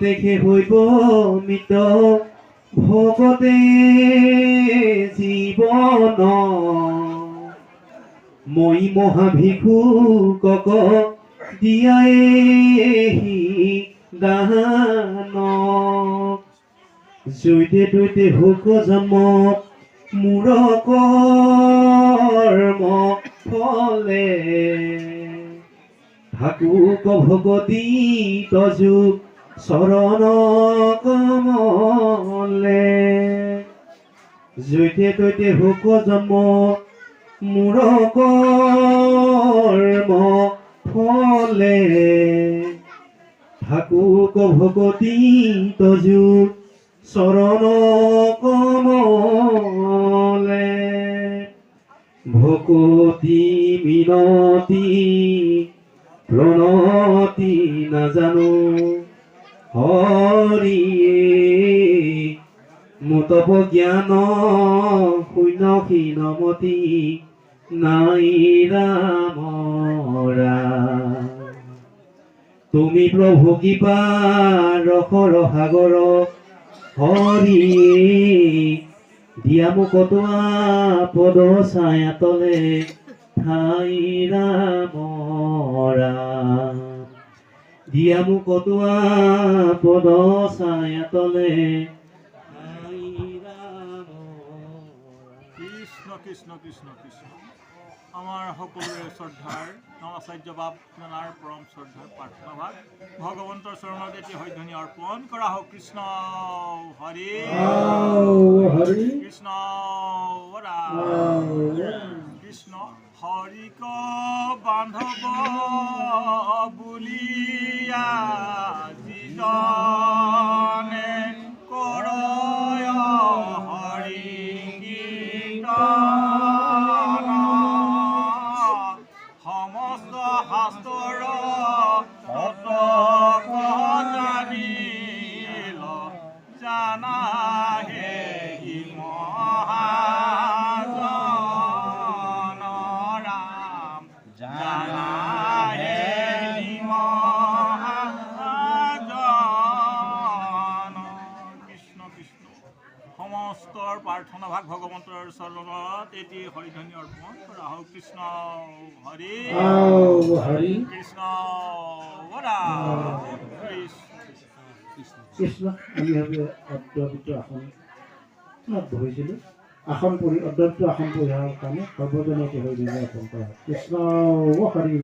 দেখে হইব মিত ভগতে জীবন মই মহাভিষুকক দিয়াহি দান জৈতে তৈতে হুক জন্ম মোৰ কৰ্ম ফলে থাকুক ভগতি তজু চৰণ কমলে জৈতে তৈতে হুক জন্ম মোৰ কৰ্ম ফলে থাকুক ভগতি তজু চৰণ কমলে ভকতি মিনতি প্ৰণতি নাজানো হৰিয়ে মুতপ জ্ঞান শূন্য ক্ষীণমতি নাই ৰাম ৰাম তুমি প্ৰভু কৃপা ৰসৰ সাগৰ হৰিয়ে দিয়া মোক পদ ছায়া তলে ঠাই ৰাম ৰাম দিয়া মোক পদ ছায়া তলে ঠাই ৰাম কৃষ্ণ কৃষ্ণ কৃষ্ণ কৃষ্ণ আমাৰ সকলোৰে শ্ৰদ্ধাৰ নমাচাৰ্য বাপ জনাৰ পৰম শ্ৰদ্ধাৰ প্ৰাৰ্থনা ভাগ ভগৱন্তৰ চৰণত এটি হৈধ্বনি অৰ্পণ কৰা হওক। কৃষ্ণ হৰি কৃষ্ণ কৃষ্ণ হৰিক বান্ধৱ বুলিয়া যিজনে কৰয় হৰি কীৰ্তন সমস্ত শাস্ত্ৰৰ তত্ত্ব জানিল জানা হে মহাজন ৰাম জানা হে মহাজন কৃষ্ণ কৃষ্ণ সমস্তৰ প্ৰাৰ্থনা ভাগ ভগৱন্তৰ চৰণত এটি হৰিধ্বনি অৰ্পণ কৰা হওক। কৃষ্ণ হৰি কৃষ্ণ কৃষ্ণ আমি অদ্বৈত আসনত বহিছিলোঁ আসন পৰি অদ্বৈত আসন পৰিহাৰৰ কাৰণে সৰ্বজনীয়তে হৈ অৰ্পণ কৰা হয়। কৃষ্ণ হৰি।